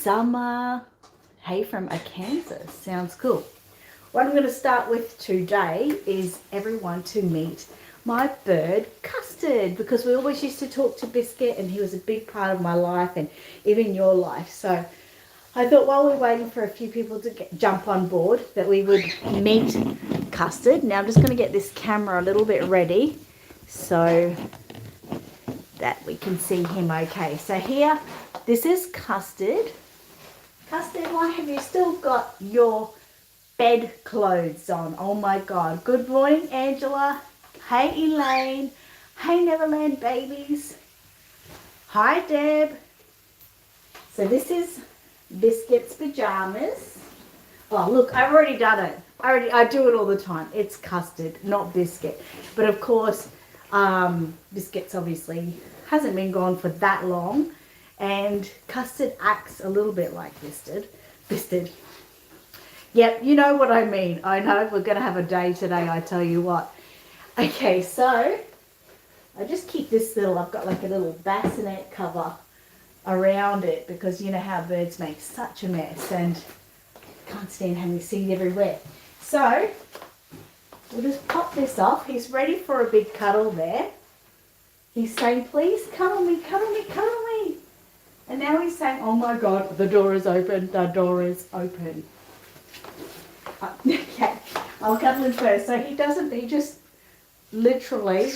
Summer Hey from Arkansas. Sounds cool. What I'm going to start with today is everyone to meet my bird Custard, because we always used to talk to Biscuit and he was a big part of my life and even your life. So I thought while we're waiting for a few people to jump on board that we would meet Custard. Now I'm just going to get this camera a little bit ready so that we can see him okay. So here, this is Custard. Custard, why have you still got your bed clothes on? Oh my God. Good morning, Angela. Hey, Elaine. Hey, Neverland babies. Hi, Deb. So this is Biscuit's pajamas. Oh, look, I've already done it. I do it all the time. It's Custard, not Biscuit. But of course, Biscuit's obviously hasn't been gone for that long. And Custard acts a little bit like Biscuit. Yep, you know what I mean. I know we're going to have a day today, I tell you what. Okay, so I just keep this little, I've got like a little bassinet cover around it because you know how birds make such a mess and can't stand having seed everywhere. So we'll just pop this off. He's ready for a big cuddle there. He's saying, please cuddle me, cuddle me, cuddle me. And now he's saying, oh my God, the door is open, the door is open. Okay, I'll cuddle him first. So he doesn't, he just literally,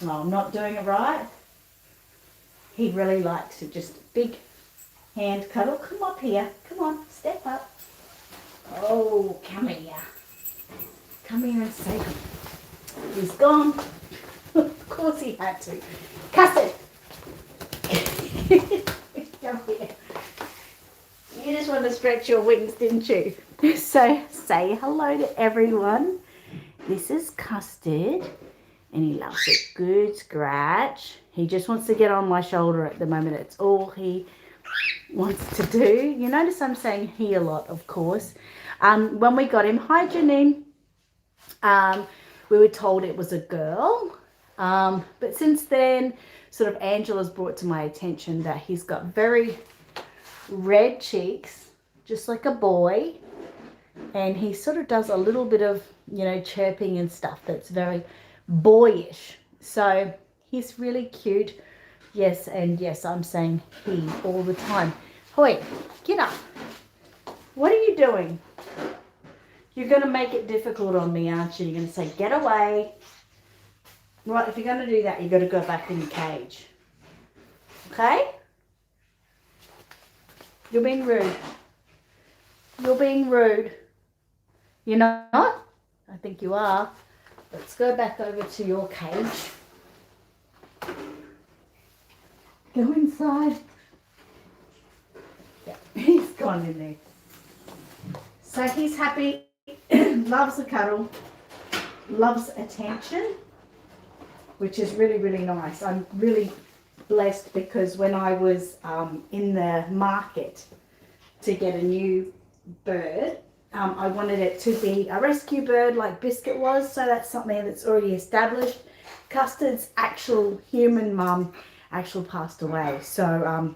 oh, I'm not doing it right. He really likes it, just big hand cuddle. Come up here, come on, step up. Oh, come here. Come here and say good. He's gone. Of course he had to. Custard. Come here. You just want to stretch your wings, didn't you? So say hello to everyone. This is Custard and he loves a good scratch. He just wants to get on my shoulder at the moment. It's all he wants to do. You notice I'm saying he a lot, of course. When we got him, hi Janine, we were told it was a girl. But since then, sort of Angela's brought to my attention that he's got very red cheeks, just like a boy. And he sort of does a little bit of, you know, chirping and stuff that's very boyish. So he's really cute. Yes, and yes, I'm saying he all the time. Hoi, get up. What are you doing? You're going to make it difficult on me, aren't you? You're going to say, get away. Right, if you're going to do that, you've got to go back in the cage. Okay? You're being rude. You're being rude. You're not? I think you are. Let's go back over to your cage. Go inside. Yeah, he's gone in there. So he's happy, loves a cuddle, loves attention, which is really, really nice. I'm really blessed because when I was in the market to get a new bird, I wanted it to be a rescue bird like Biscuit was, so that's something that's already established. Custard's actual human mum actually passed away, so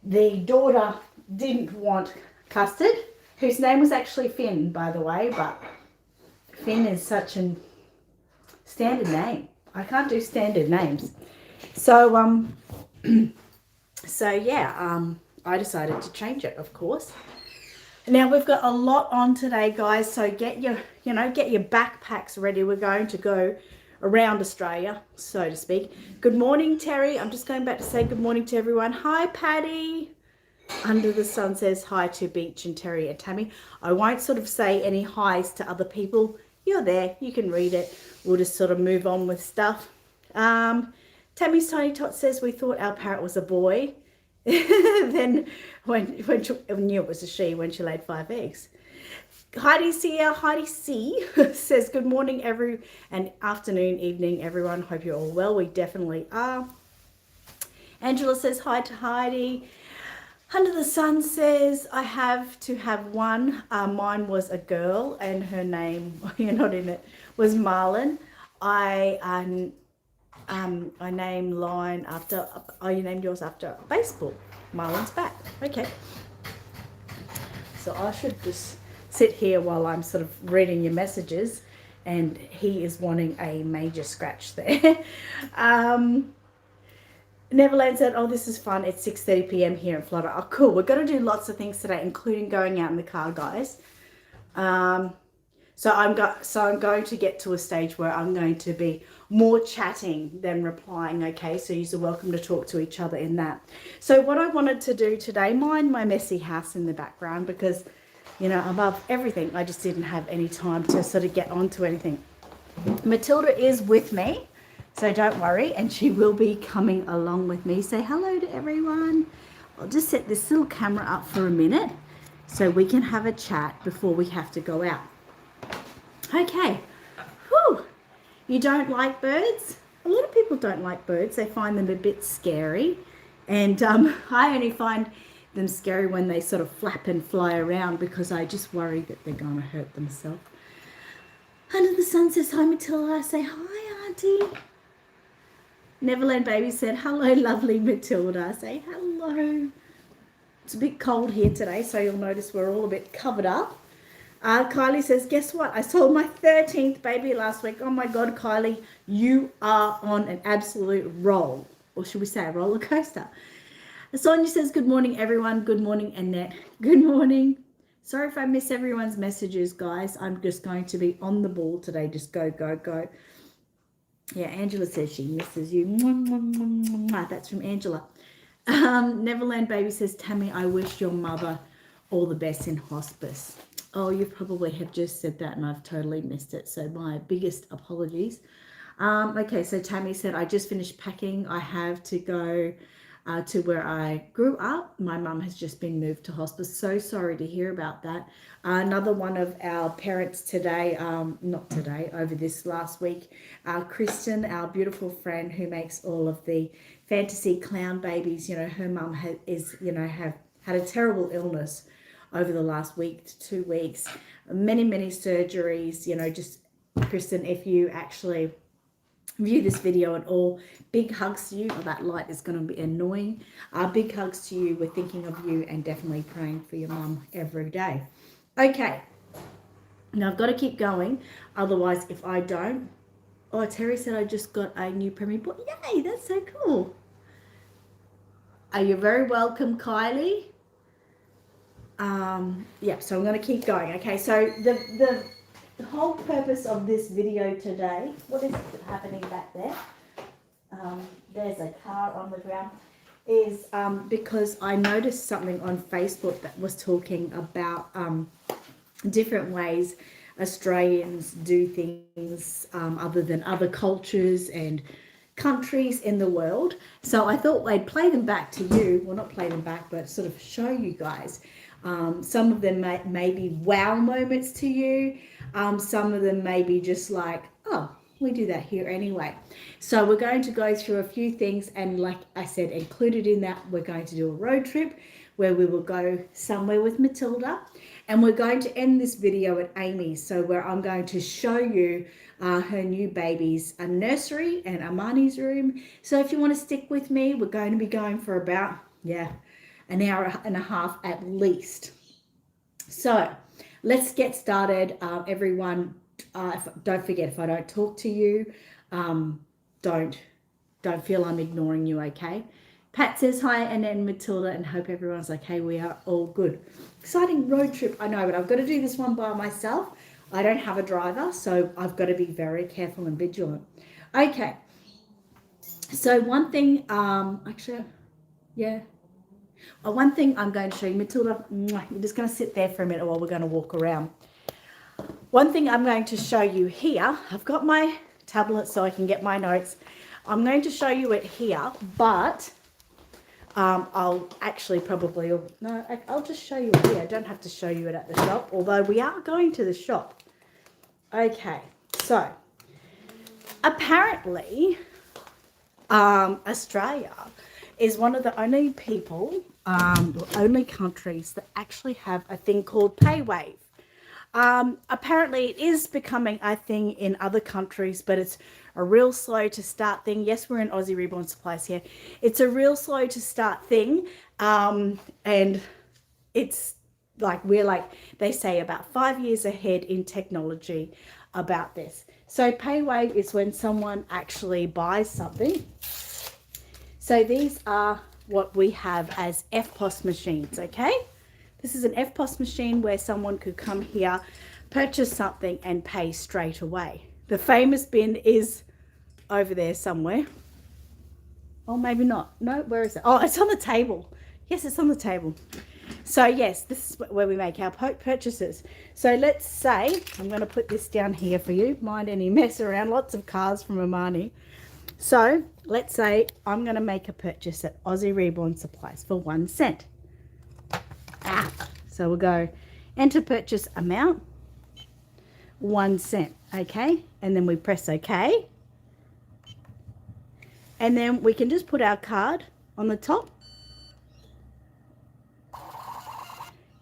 the daughter didn't want Custard, whose name was actually Finn, by the way, but Finn is such a standard name. I can't do standard names. So, I decided to change it, of course. Now we've got a lot on today, guys, so get your backpacks ready. We're going to go around Australia, so to speak. Good morning, Terry. I'm just going back to say good morning to everyone. Hi, Patty. Under the Sun says hi to Beach and Terry and Tammy. I won't sort of say any highs to other people. You're there. You can read it. We'll just sort of move on with stuff. Tammy's Tiny Tot says we thought our parrot was a boy. Then when she knew it was a she when she laid 5 eggs. Heidi C says good morning and afternoon, evening, everyone. Hope you're all well. We definitely are. Angela says hi to Heidi. Under the Sun says I have to have one. Mine was a girl and her name, you're not in it, was Marlon. I named line after, oh, you named yours after baseball. Marlon's back. Okay. So I should just sit here while I'm sort of reading your messages, and he is wanting a major scratch there. Neverland said, oh, this is fun. It's 6:30 p.m. here in Florida. Oh, cool. We're going to do lots of things today, including going out in the car, guys. So I'm going to get to a stage where I'm going to be more chatting than replying, okay? So you're welcome to talk to each other in that. So what I wanted to do today, mind my messy house in the background, because, you know, above everything, I just didn't have any time to sort of get onto anything. Matilda is with me, so don't worry, and she will be coming along with me. Say hello to everyone. I'll just set this little camera up for a minute so we can have a chat before we have to go out. Okay. Whew. You don't like birds? A lot of people don't like birds. They find them a bit scary. And I only find them scary when they sort of flap and fly around, because I just worry that they're going to hurt themselves. Under the Sun says, hi, Matilda. I say, hi, Auntie. Neverland Baby said, hello, lovely Matilda. I say, hello. It's a bit cold here today, so you'll notice we're all a bit covered up. Kylie says, guess what? I sold my 13th baby last week. Oh, my God, Kylie, you are on an absolute roll. Or should we say a roller coaster? Sonia says, good morning, everyone. Good morning, Annette. Good morning. Sorry if I miss everyone's messages, guys. I'm just going to be on the ball today. Just go, go, go. Yeah, Angela says she misses you. That's from Angela. Neverland Baby says, Tammy, I wish your mother all the best in hospice. Oh, you probably have just said that and I've totally missed it. So my biggest apologies. Okay, so Tammy said, I just finished packing. I have to go to where I grew up. My mum has just been moved to hospice. So sorry to hear about that. Another one of our parents today, not today, over this last week, Kristen, our beautiful friend who makes all of the fantasy clown babies, you know, her mum have had a terrible illness over the last week to 2 weeks, many surgeries, you know. Just Kristen, if you actually view this video at all, big hugs to you. Oh, that light is going to be annoying. Big hugs to you. We're thinking of you and definitely praying for your mum every day. Okay, now I've got to keep going, otherwise if I don't. Oh, Terry said I just got a new Premier book. Yay, that's so cool. Are you very welcome, Kylie? Yeah, so I'm going to keep going. Okay, so the whole purpose of this video today, what is happening back there? There's a car on the ground, is because I noticed something on Facebook that was talking about different ways Australians do things other than other cultures and countries in the world. So I thought I'd play them back to you. Well, not play them back, but sort of show you guys. Some of them may be wow moments to you. Some of them may be just like, oh, we do that here anyway. So we're going to go through a few things, and like I said, included in that, we're going to do a road trip where we will go somewhere with Matilda, and we're going to end this video at Amy's, so where I'm going to show you her new baby's nursery and Amani's room. So if you want to stick with me, we're going to be going for about, an hour and a half at least. So let's get started. Everyone, don't forget, if I don't talk to you, don't feel I'm ignoring you, okay? Pat says hi, and then Matilda, and hope everyone's okay. We are all good. Exciting road trip, I know, but I've got to do this one by myself. I don't have a driver, so I've got to be very careful and vigilant. Okay, so one thing, one thing I'm going to show you, Matilda, you're just going to sit there for a minute while we're going to walk around. One thing I'm going to show you here, I've got my tablet so I can get my notes. I'm going to show you it here, but I'll actually I'll just show you it here. I don't have to show you it at the shop, although we are going to the shop. Okay, so apparently Australia is one of the only only countries that actually have a thing called Paywave. Apparently it is becoming a thing in other countries, but it's a real slow to start thing. Yes, we're in Aussie Reborn Supplies here. It's a real slow to start thing. And it's like, we're like, they say about 5 years ahead in technology about this. So Paywave is when someone actually buys something. So these are what we have as FPOS machines, okay? This is an FPOS machine where someone could come here, purchase something and pay straight away. The famous bin is over there somewhere. Oh, maybe not. No, where is it? Oh, it's on the table. Yes, it's on the table. So yes, this is where we make our purchases. So let's say, I'm going to put this down here for you. Mind any mess around, lots of cars from Amani. So let's say I'm going to make a purchase at Aussie Reborn Supplies for 1 cent. So we'll go enter purchase amount, 1 cent, okay? And then we press OK. And then we can just put our card on the top.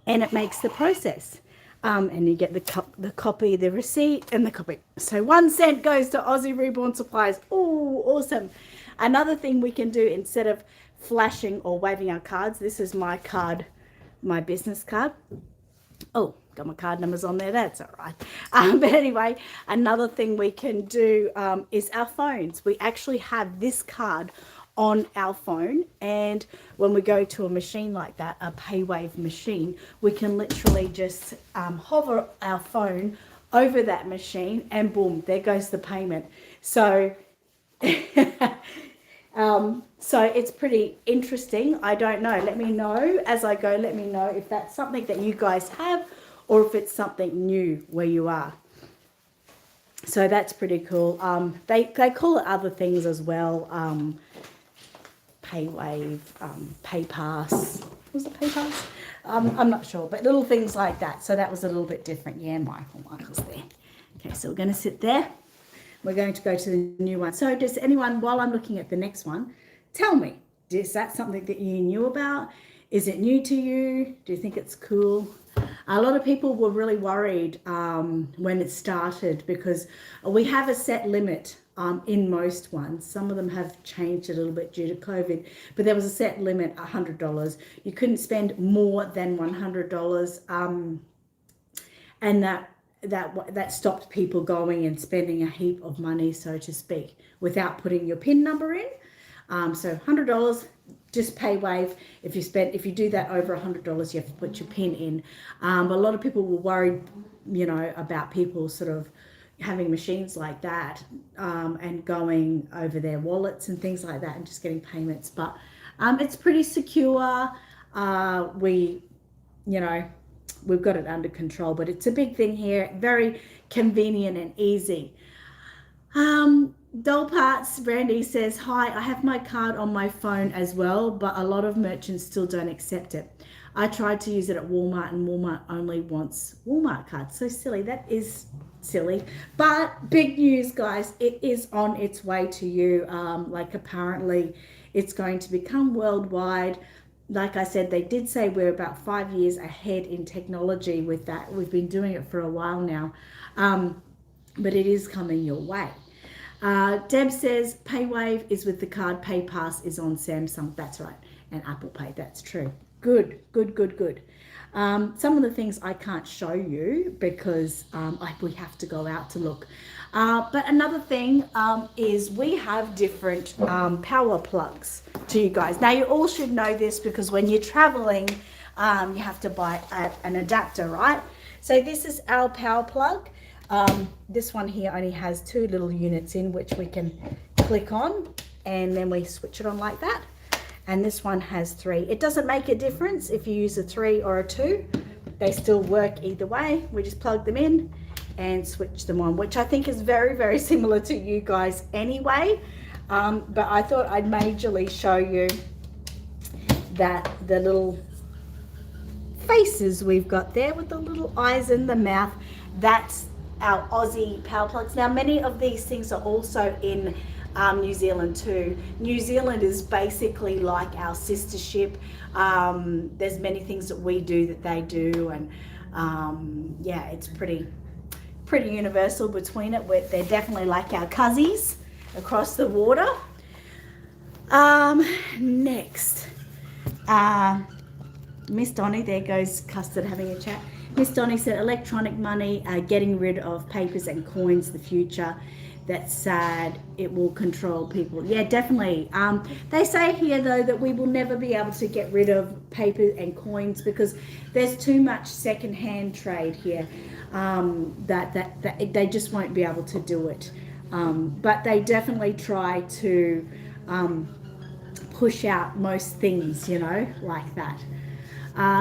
And it makes the process. And you get the copy, the receipt, and the copy. So 1 cent goes to Aussie Reborn Supplies. Oh, awesome. Another thing we can do, instead of flashing or waving our cards, this is my card, my business card. Oh, got my card numbers on there. That's all right. But anyway, another thing we can do is our phones. We actually have this card on our phone, and when we go to a machine like that, a Paywave machine, we can literally just hover our phone over that machine and boom, there goes the payment. So so it's pretty interesting. I don't know, let me know as I go. Let me know if that's something that you guys have or if it's something new where you are. So that's pretty cool. They call it other things as well. Paywave, Paypass. Was it Paypass? I'm not sure, but little things like that. So that was a little bit different. Yeah, Michael's there. Okay, so we're going to sit there. We're going to go to the new one. So does anyone, while I'm looking at the next one, tell me, is that something that you knew about? Is it new to you? Do you think it's cool? A lot of people were really worried when it started because we have a set limit in most ones. Some of them have changed a little bit due to COVID, but there was a set limit, $100. You couldn't spend more than $100, and that stopped people going and spending a heap of money, so to speak, without putting your PIN number in. So $100, just Paywave. If you do that over $100, you have to put your PIN in. But a lot of people were worried, about people sort of having machines like that and going over their wallets and things like that and just getting payments. But it's pretty secure. We've got it under control, but it's a big thing here. Very convenient and easy. Doll Parts Brandy says, hi, I have my card on my phone as well, but a lot of merchants still don't accept it. I tried to use it at Walmart and Walmart only wants Walmart cards. So silly. That is silly. But big news, guys. It is on its way to you. Apparently it's going to become worldwide. Like I said, they did say we're about 5 years ahead in technology with that. We've been doing it for a while now. But it is coming your way. Deb says Paywave is with the card, Paypass is on Samsung. That's right. And Apple Pay. That's true. Good. Some of the things I can't show you because we have to go out to look. But another thing is we have different power plugs to you guys. Now you all should know this because when you're traveling, you have to buy an adapter, right? So this is our power plug. This one here only has 2 little units in which we can click on and then we switch it on like that. And this one has 3. It doesn't make a difference if you use a 3 or a 2. They still work either way. We just plug them in and switch them on, which I think is very, very similar to you guys anyway. But I thought I'd majorly show you that the little faces we've got there with the little eyes and the mouth, that's our Aussie power plugs. Now many of these things are also in New Zealand too. New Zealand is basically like our sister ship. There's many things that we do that they do, and Yeah, it's pretty universal between it. They're definitely like our cousins across the water. Next, Miss Donnie, there goes Custard having a chat. Miss Donnie said electronic money, getting rid of papers and coins, the future. That's sad. It will control people. Yeah, definitely. They say here, though, that we will never be able to get rid of paper and coins because there's too much second-hand trade here, that they just won't be able to do it. But they definitely try to push out most things, like that.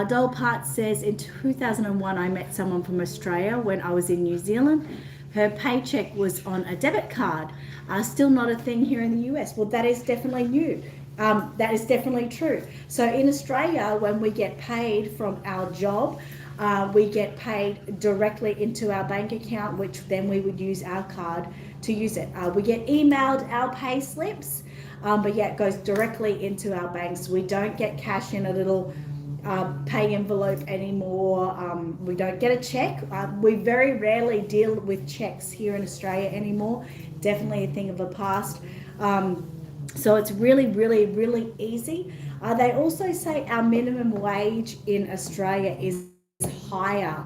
Dole Part says, in 2001, I met someone from Australia when I was in New Zealand. Her paycheck was on a debit card. Still not a thing here in the US. Well, that is definitely new. That is definitely true. So in Australia, when we get paid from our job, we get paid directly into our bank account, which then we would use our card to use it. We get emailed our pay slips, but yeah, it goes directly into our banks. We don't get cash in a little pay envelope anymore. We don't get a check. We very rarely deal with checks here in Australia anymore. Definitely a thing of the past. So it's really, really, really easy. They also say our minimum wage in Australia is higher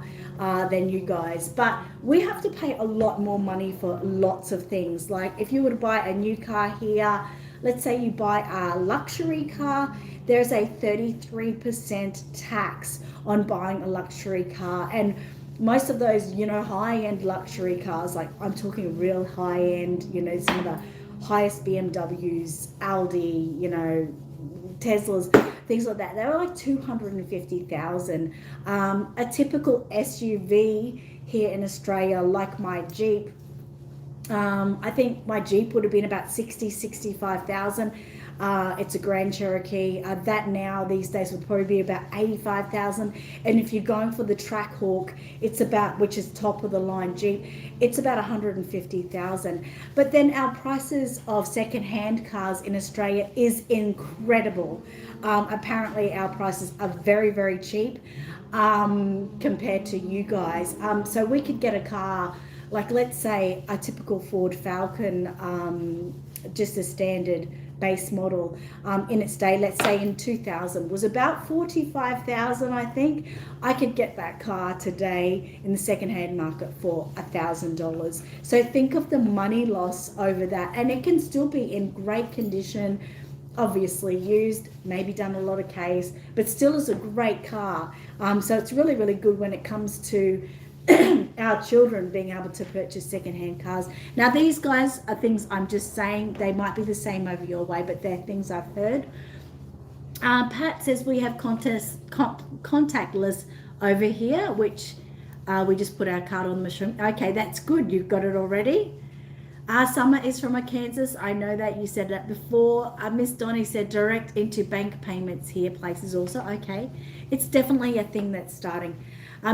than you guys, but we have to pay a lot more money for lots of things. Like if you were to buy a new car here, let's say you buy a luxury car, there's a 33% tax on buying a luxury car. And most of those, high-end luxury cars, like I'm talking real high-end, some of the highest BMWs, Audi, Teslas, things like that, they were like 250,000. A typical SUV here in Australia, like my Jeep, I think my Jeep would have been about 65,000. It's a Grand Cherokee. That now these days would probably be about 85,000. And if you're going for the Trackhawk, it's about, which is top of the line Jeep, it's about 150,000. But then our prices of second-hand cars in Australia is incredible. Apparently our prices are very, very cheap compared to you guys. So we could get a car, like let's say a typical Ford Falcon, just a standard base model, in its day, let's say in 2000, was about 45,000, I think. I could get that car today in the second-hand market for $1,000. So think of the money loss over that, and it can still be in great condition, obviously used, maybe done a lot of Ks, but still is a great car. So it's really, really good when it comes to our children being able to purchase second-hand cars. Now these guys are things I'm just saying, they might be the same over your way, but they're things I've heard. Pat says we have contactless over here, which we just put our card on the machine. Okay, that's good, you've got it already. Summer is from Kansas. I know that you said that before. Miss Donnie said direct into bank payments here, places also. Okay, it's definitely a thing that's starting.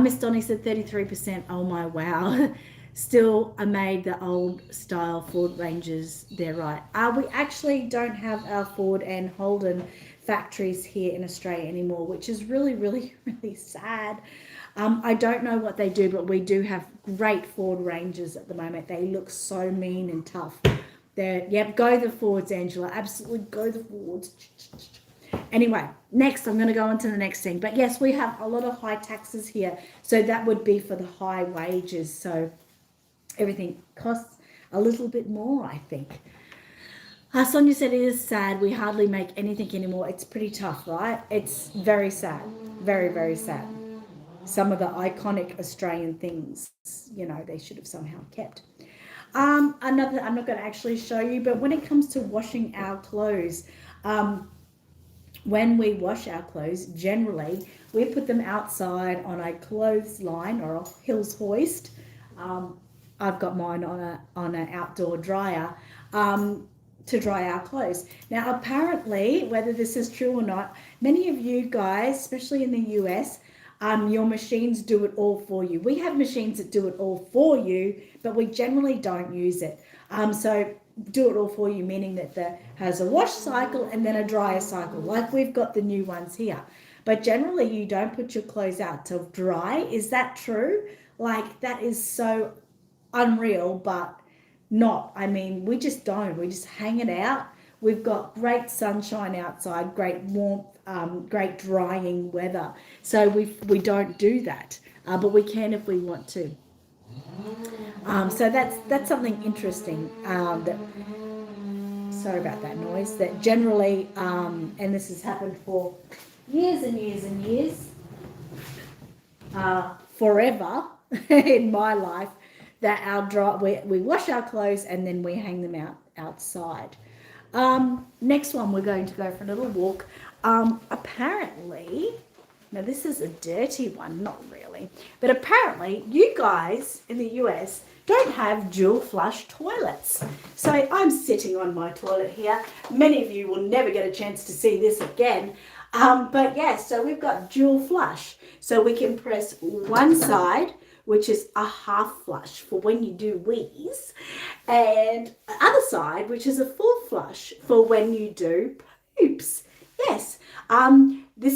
Miss Donnie said 33%. Oh my wow. Still made the old style Ford Rangers. They're right. We actually don't have our Ford and Holden factories here in Australia anymore, which is really, really, really sad. I don't know what they do, but we do have great Ford Rangers at the moment. They look so mean and tough. Yep, go the Fords, Angela. Absolutely go the Fords. Anyway, next I'm going to go on to the next thing. But yes, we have a lot of high taxes here. So that would be for the high wages. So everything costs a little bit more, I think. Sonia said it is sad. We hardly make anything anymore. It's pretty tough, right? It's very sad. Very, very sad. Some of the iconic Australian things, they should have somehow kept. Another, I'm not going to actually show you, but when it comes to washing our clothes, when we wash our clothes, generally, we put them outside on a clothesline or a Hills hoist. I've got mine on an outdoor dryer to dry our clothes. Now, apparently, whether this is true or not, many of you guys, especially in the US, your machines do it all for you. We have machines that do it all for you, but we generally don't use it. So do it all for you, meaning that there has a wash cycle and then a dryer cycle, like we've got the new ones here. but generally you don't put your clothes out to dry. Is that true? Like, that is so unreal, but not. I mean, we just don't. We just hang it out. We've got great sunshine outside, great warmth, great drying weather. So we don't do that, but we can if we want to. So that's something interesting. That, sorry about that noise. That generally, and this has happened for years and years and years, forever in my life, that we wash our clothes and then we hang them outside. Next one, we're going to go for a little walk. Apparently, now this is a dirty one, not really, but apparently you guys in the US don't have dual flush toilets. So I'm sitting on my toilet here. Many of you will never get a chance to see this again. But yes, so we've got dual flush. So we can press one side, which is a half flush for when you do wheeze, and the other side, which is a full flush for when you do poops. Yes.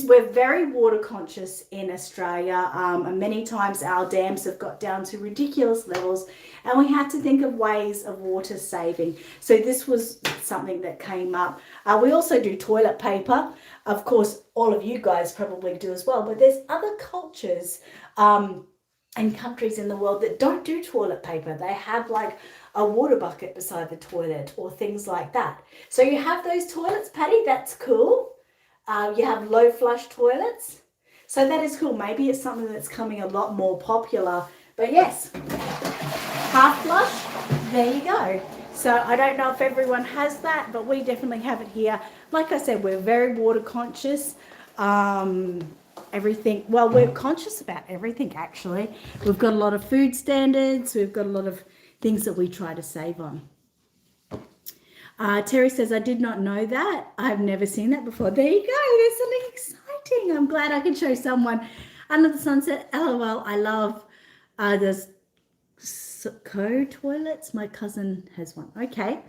We're very water conscious in Australia, and many times our dams have got down to ridiculous levels, and we have to think of ways of water saving. So this was something that came up. We also do toilet paper. Of course, all of you guys probably do as well, but there's other cultures and countries in the world that don't do toilet paper. They have like a water bucket beside the toilet or things like that. So you have those toilets, Patty, that's cool. You have low flush toilets. So that is cool. Maybe it's something that's coming a lot more popular. But yes, half flush, there you go. So I don't know if everyone has that, but we definitely have it here. Like I said, we're very water conscious. Everything, well, we're conscious about everything actually. We've got a lot of food standards. We've got a lot of things that we try to save on. Terry says, I did not know that. I've never seen that before. There you go. There's something exciting. I'm glad I can show someone. Under the sunset, LOL. I love there's co-toilets. My cousin has one. Okay.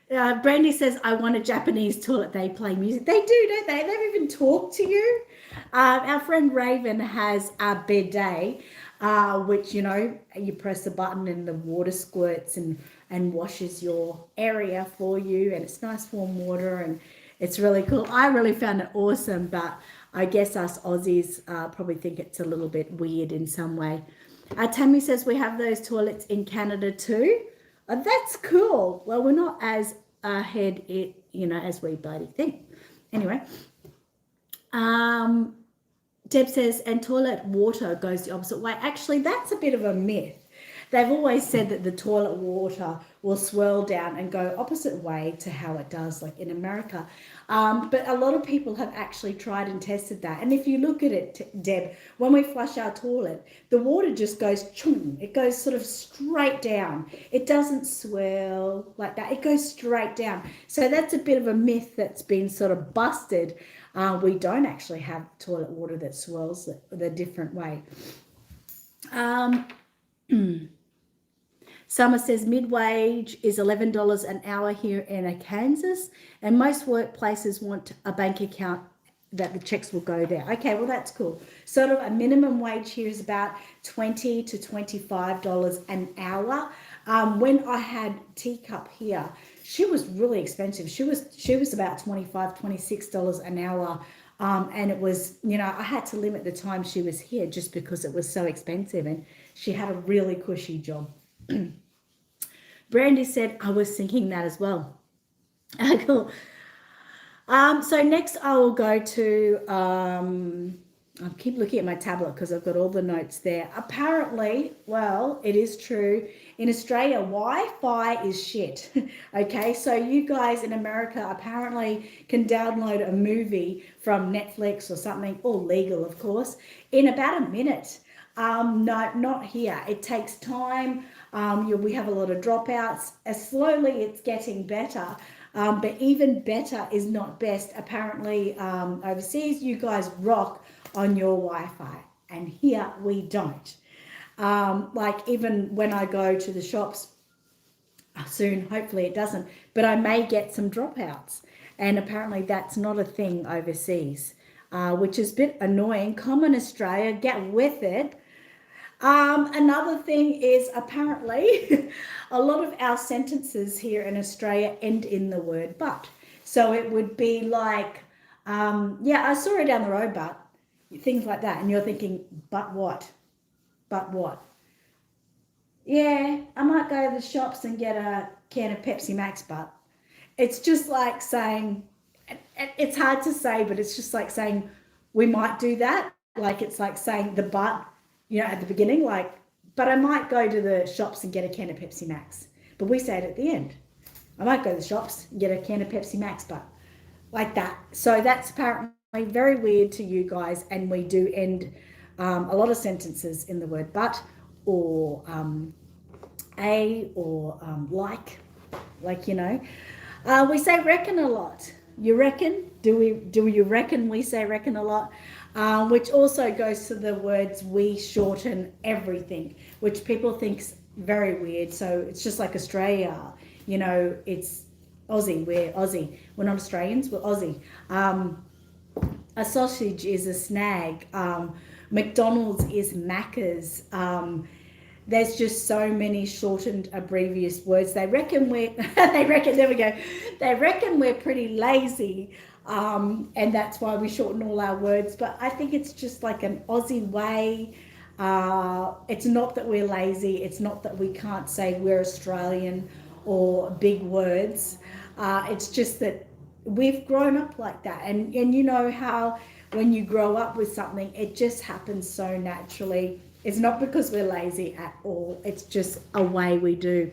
Brandy says, I want a Japanese toilet. They play music. They do, don't they? They've even talked to you. Our friend Raven has a bidet, which, you know, you press the button and the water squirts and washes your area for you. And it's nice warm water and it's really cool. I really found it awesome, but I guess us Aussies probably think it's a little bit weird in some way. Tammy says we have those toilets in Canada too. That's cool. Well, we're not as ahead, as we bloody think. Anyway, Deb says, and toilet water goes the opposite way. Actually, that's a bit of a myth. They've always said that the toilet water will swirl down and go opposite way to how it does, like in America. But a lot of people have actually tried and tested that. And if you look at it, Deb, when we flush our toilet, the water just goes chung. It goes sort of straight down. It doesn't swirl like that. It goes straight down. So that's a bit of a myth that's been sort of busted. We don't actually have toilet water that swirls the different way. Summer says mid-wage is $11 an hour here in Kansas, and most workplaces want a bank account that the checks will go there. Okay, well, that's cool. Sort of a minimum wage here is about $20 to $25 an hour. When I had Teacup here, she was really expensive. She was about $25, $26 an hour. And it was, I had to limit the time she was here just because it was so expensive, and she had a really cushy job. Brandy said, I was thinking that as well. Cool. So next I will go to, I keep looking at my tablet because I've got all the notes there. Apparently, well, it is true. In Australia, Wi-Fi is shit. Okay, so you guys in America apparently can download a movie from Netflix or something, all legal, of course, in about a minute. No, not here. It takes time. We have a lot of dropouts. Slowly, it's getting better. But even better is not best. Apparently, overseas, you guys rock on your Wi-Fi, and here we don't. Like even when I go to the shops soon, hopefully it doesn't, but I may get some dropouts, and apparently that's not a thing overseas. which is a bit annoying. Common Australia, get with it. Another thing is apparently a lot of our sentences here in Australia end in the word but. So it would be like, yeah, I saw her down the road, but things like that. And you're thinking, but what? But what? Yeah, I might go to the shops and get a can of Pepsi Max, but it's just like saying, it's hard to say, but it's just like saying we might do that. Like it's like saying the but, at the beginning, like, but I might go to the shops and get a can of Pepsi Max. But we say it at the end. I might go to the shops and get a can of Pepsi Max, but like that. So that's apparently very weird to you guys. And we do end a lot of sentences in the word but or a or like, we say reckon a lot. You reckon? Do you reckon we say reckon a lot? Which also goes to the words we shorten everything, which people think's very weird. So it's just like Australia, it's Aussie. We're Aussie. We're not Australians. We're Aussie. A sausage is a snag. McDonald's is Macca's. There's just so many shortened, abbrevious words. They reckon there we go. They reckon we're pretty lazy, and that's why we shorten all our words. But I think it's just like an Aussie way. It's not that we're lazy. It's not that we can't say we're Australian or big words. It's just that we've grown up like that. And you know how when you grow up with something, it just happens so naturally. It's not because we're lazy at all. It's just a way we do.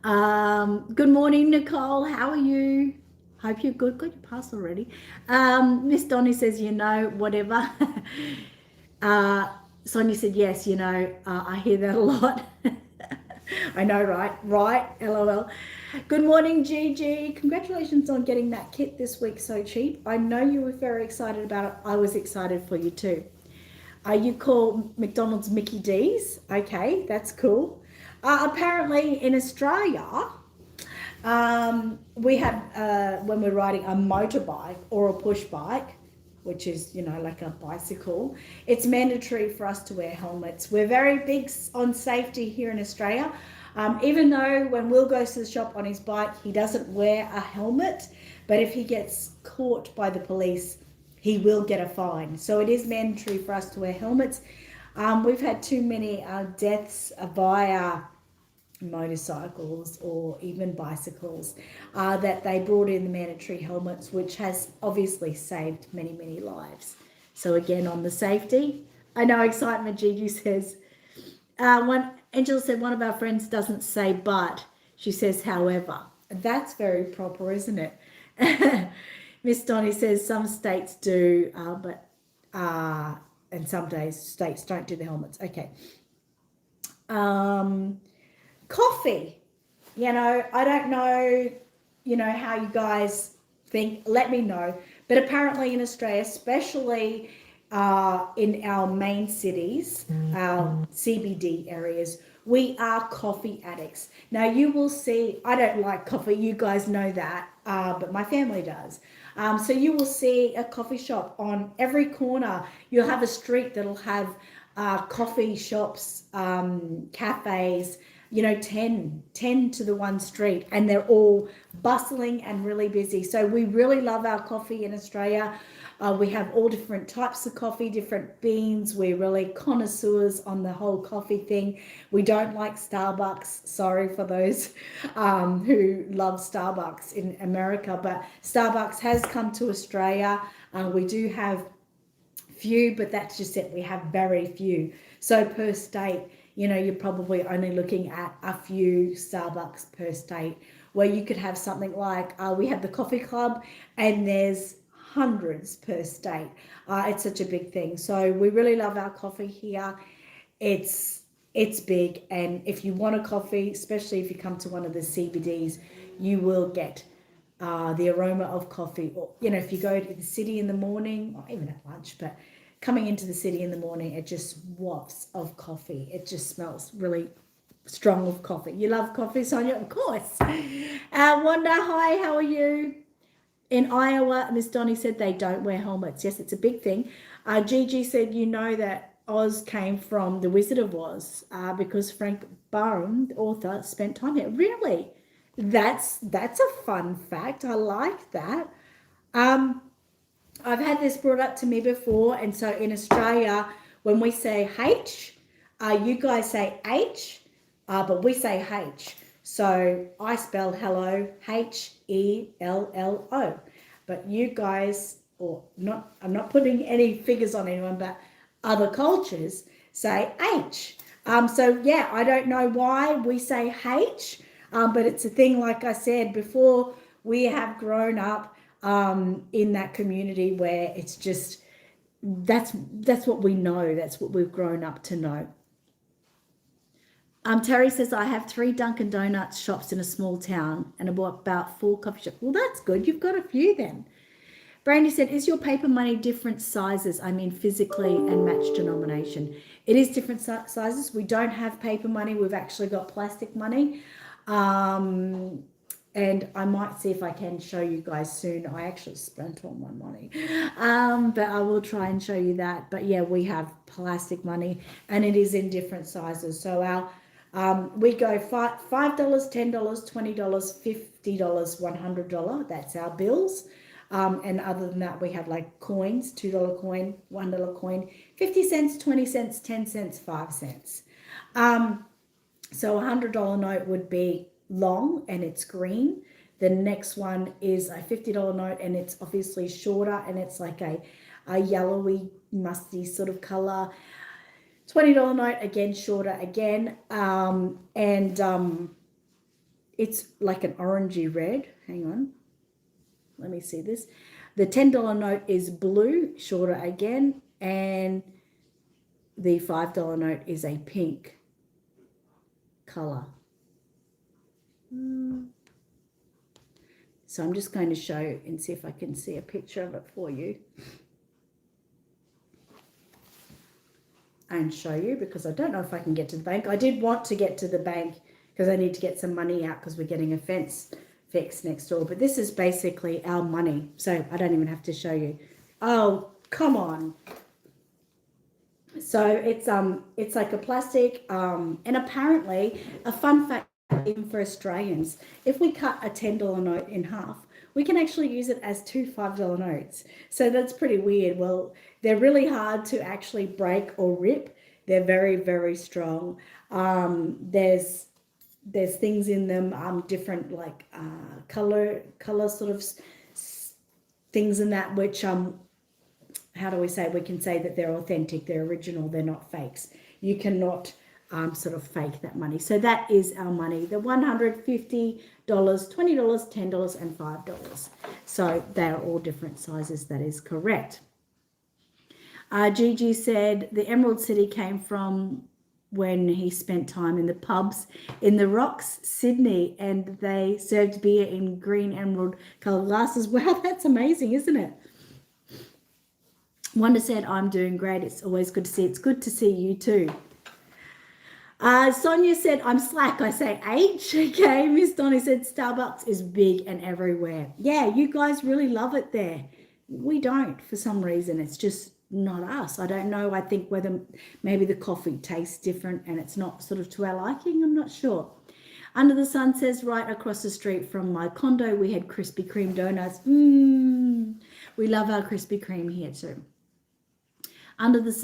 Good morning, Nicole. How are you? Hope you're good. Got your pass already. Miss Donnie says, whatever. Sonia said, yes, I hear that a lot. I know, right? Right, LOL. Good morning, Gigi. Congratulations on getting that kit this week so cheap. I know you were very excited about it. I was excited for you too. You call McDonald's Mickey D's. Okay, that's cool. Apparently in Australia, we have, when we're riding a motorbike or a push bike, which is, like a bicycle, it's mandatory for us to wear helmets. We're very big on safety here in Australia. Even though when Will goes to the shop on his bike, he doesn't wear a helmet, but if he gets caught by the police, he will get a fine. So it is mandatory for us to wear helmets. We've had too many deaths via motorcycles or even bicycles that they brought in the mandatory helmets, which has obviously saved many, many lives. So again, on the safety, I know excitement, Gigi says. Angela said one of our friends doesn't say but, she says however. That's very proper, isn't it? Miss Donnie says some states do, and some states don't do the helmets. Okay. Coffee. I don't know, how you guys think. Let me know. But apparently in Australia, especially in our main cities, our CBD areas, we are coffee addicts. Now you will see, I don't like coffee, you guys know that, but my family does. So you will see a coffee shop on every corner. You'll have a street that'll have coffee shops, cafes, 10 to the one street, and they're all bustling and really busy. So we really love our coffee in Australia. We have all different types of coffee, different beans. We're really connoisseurs on the whole coffee thing. We don't like Starbucks. Sorry for those who love Starbucks in America, but Starbucks has come to Australia. We do have few, but that's just it. We have very few. So per state, you're probably only looking at a few Starbucks per state, where you could have something like, we have the coffee club, and there's hundreds per state. It's such a big thing. So we really love our coffee here. It's big, and if you want a coffee, especially if you come to one of the CBDs, you will get the aroma of coffee. Or, if you go to the city in the morning, or even at lunch, but coming into the city in the morning, it just wafts of coffee. It just smells really strong of coffee. You love coffee, Sonia? Of course. Wanda, hi, how are you? In Iowa, Miss Donnie said they don't wear helmets. Yes, it's a big thing. Gigi said, you know that Oz came from The Wizard of Oz because Frank Barham, the author, spent time here. Really? That's a fun fact. I like that. I've had this brought up to me before, and so in Australia, when we say H, you guys say H, but we say H. So I spelled hello, Hello, but you guys, or not, I'm not putting any figures on anyone, but other cultures say H. So yeah, I don't know why we say H, but it's a thing, like I said before, we have grown up in that community where it's just, that's what we know, that's what we've grown up to know. Terry says, I have 3 Dunkin' Donuts shops in a small town and about 4 coffee shops. Well, that's good. You've got a few then. Brandy said, is your paper money different sizes? I mean, physically and match denomination. It is different sizes. We don't have paper money. We've actually got plastic money. And I might see if I can show you guys soon. I actually spent all my money. But I will try and show you that. But yeah, we have plastic money and it is in different sizes. So our we go $5, $10, $20, $50, $100. That's our bills. And other than that, we have like coins, $2 coin, $1 coin, 50 cents, 20 cents, 10 cents, 5 cents. So a $100 note would be long and it's green. The next one is a $50 note and it's obviously shorter and it's like a yellowy, musty sort of color. $20 note, again, shorter again. It's like an orangey red. Hang on. Let me see this. The $10 note is blue, shorter again. And the $5 note is a pink color. So I'm just going to show and see if I can see a picture of it for you. And show you, because I don't know if I can get to the bank. I did want to get to the bank because I need to get some money out because we're getting a fence fixed next door. But this is basically our money. So I don't even have to show you. Oh, come on. So it's like a plastic, and apparently a fun fact even for Australians, if we cut a $10 note in half, we can actually use it as 2 $5 notes. So that's pretty weird. Well, they're really hard to actually break or rip. They're very, very strong. There's things in them, different like color sort of things in that, which how do we say, we can say that they're authentic, they're original, they're not fakes. You cannot sort of fake that money. So that is our money, the $150, $20, $10 and $5. So they are all different sizes. That is correct. Gigi said the Emerald City came from when he spent time in the pubs in the Rocks, Sydney, and they served beer in green emerald colored glasses. Wow, that's amazing, isn't it? Wanda said, I'm doing great. It's always good to see. It's good to see you too. Sonia said, I'm slack. I say H. Okay. Miss Donnie said, Starbucks is big and everywhere. Yeah, you guys really love it there. We don't, for some reason. It's just not us. I don't know. I think whether maybe the coffee tastes different and it's not sort of to our liking. I'm not sure. Under the Sun says, right across the street from my condo, we had Krispy Kreme donuts. We love our Krispy Kreme here too.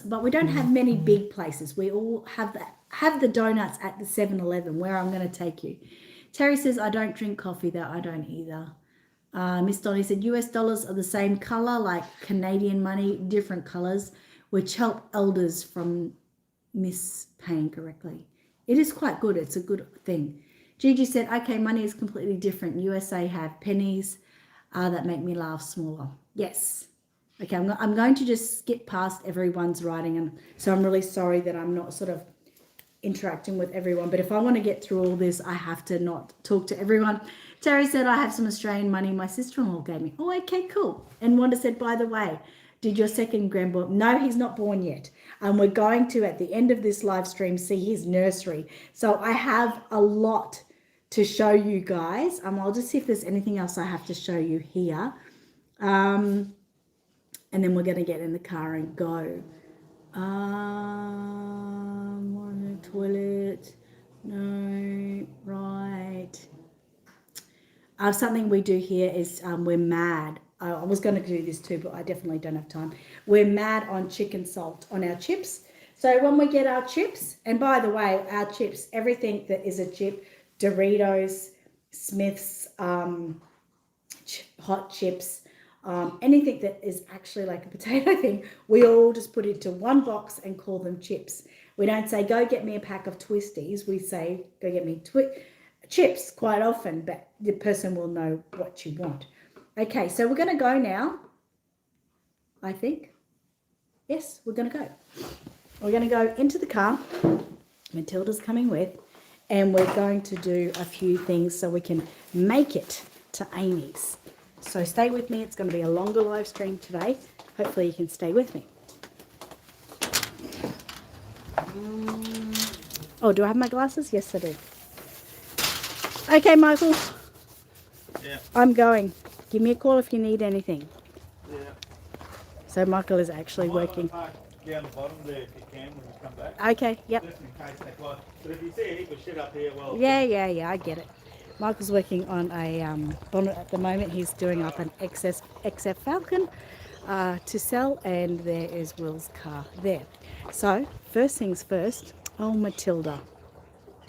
But we don't have many big places. We all have the donuts at the 7-Eleven, where I'm going to take you. Terry says, I don't drink coffee though. I don't either. Miss Donnie said, US dollars are the same color like Canadian money, different colors, which help elders from mispaying correctly. It is quite good. It's a good thing. Gigi said, okay, money is completely different. USA have pennies that make me laugh smaller. Yes. Okay, I'm going to just skip past everyone's writing, and so I'm really sorry that I'm not sort of interacting with everyone, but if I want to get through all this, I have to not talk to everyone. Terry said, I have some Australian money my sister-in-law gave me. Oh, okay, cool. And Wanda said, by the way, did your second grandborn? No, he's not born yet. And we're going to, at the end of this live stream, see his nursery. So I have a lot to show you guys. I'll just see if there's anything else I have to show you here. And then we're going to get in the car and go. On the toilet. No, right. Something we do here is we're mad. I was going to do this too, but I definitely don't have time. We're mad on chicken salt on our chips. So when we get our chips, and by the way, our chips, everything that is a chip, Doritos, Smith's, hot chips, anything that is actually like a potato thing, we all just put into one box and call them chips. We don't say, go get me a pack of Twisties. We say, go get me chips quite often, but the person will know what you want. Okay, so we're going to go now, I think. Yes, we're going to go. We're going to go into the car. Matilda's coming with, and we're going to do a few things so we can make it to Amy's. So stay with me. It's going to be a longer live stream today. Hopefully you can stay with me. Oh, do I have my glasses? Yes, I do. Okay, Michael. Yeah. I'm going. Give me a call if you need anything. Yeah. So Michael is actually working. Park down the bottom there if you can when you come back. Okay, yep. Just in case they fly. But if you see a heap of shit up here, well... Yeah, I get it. Michael's working on a bonnet at the moment. He's doing up an XF Falcon to sell, and there is Will's car there. So, first things first. Oh, Matilda,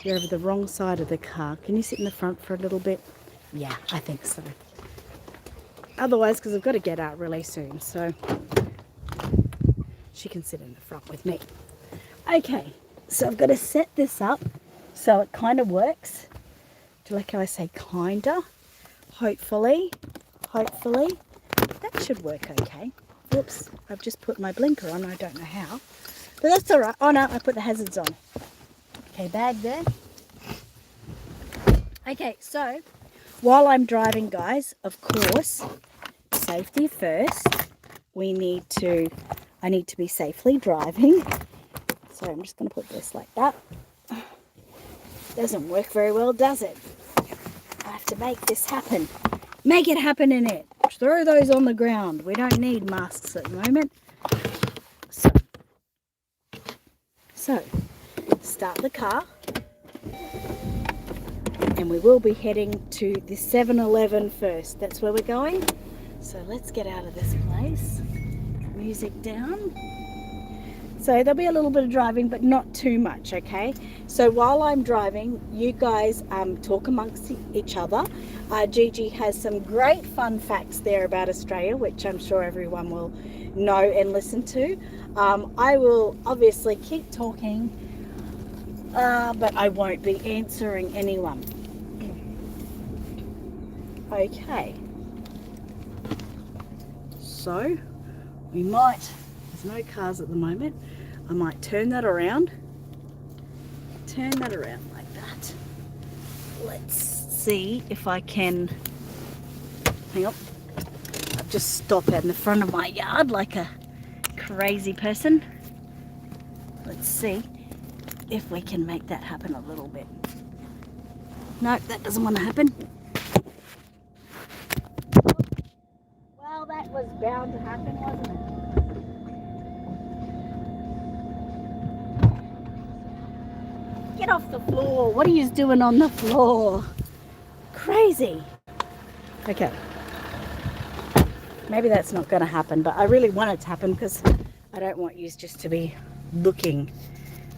you're over the wrong side of the car. Can you sit in the front for a little bit? Yeah, I think so. Otherwise, because I've got to get out really soon, so she can sit in the front with me. Okay, so I've got to set this up so it kind of works. Do you like how I say kinda? Hopefully. That should work okay. Oops, I've just put my blinker on. I don't know how. But that's all right. Oh no, I put the hazards on. Okay, bag there. Okay, so while I'm driving, guys, of course, safety first. I need to be safely driving. So I'm just going to put this like that. Doesn't work very well, does it? I have to make this happen. Make it happen, Annette. Throw those on the ground. We don't need masks at the moment. So start the car. And we will be heading to the 7-Eleven first. That's where we're going. So let's get out of this place. Music down. So there'll be a little bit of driving, but not too much, okay? So while I'm driving, you guys talk amongst each other. Gigi has some great fun facts there about Australia, which I'm sure everyone will know and listen to. I will obviously keep talking, but I won't be answering anyone. Okay. So we might, there's no cars at the moment. I might turn that around like that. Let's see if I can, hang on, I've just stopped out in the front of my yard like a crazy person. Let's see if we can make that happen a little bit. No, that doesn't want to happen. Well, that was bound to happen, wasn't it? Get off the floor. What are you doing on the floor? Crazy. Okay. Maybe that's not going to happen, but I really want it to happen because I don't want you just to be looking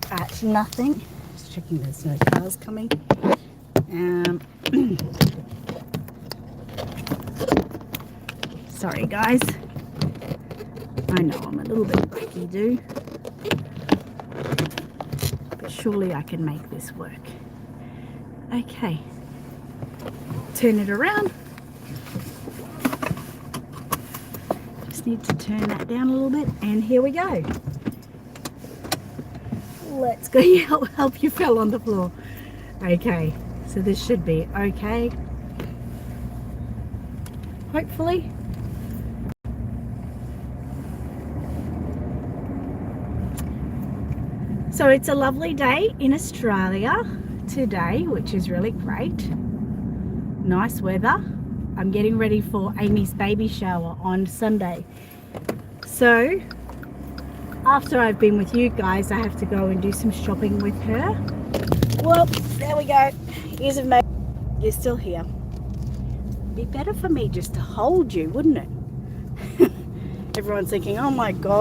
at nothing. Just checking there's no cars coming. Sorry, guys. I know I'm a little bit wacky-do. But surely I can make this work. Okay. Turn it around. Just need to turn that down a little bit. And here we go. Let's go. Help you fell on the floor. Okay. So this should be okay. Hopefully. So it's a lovely day in Australia today, which is really great. Nice weather. I'm getting ready for Amy's baby shower on Sunday. So after I've been with you guys, I have to go and do some shopping with her. Well, there we go. Here's a mate. You're still here. Be better for me just to hold you, wouldn't it? Everyone's thinking, oh my God.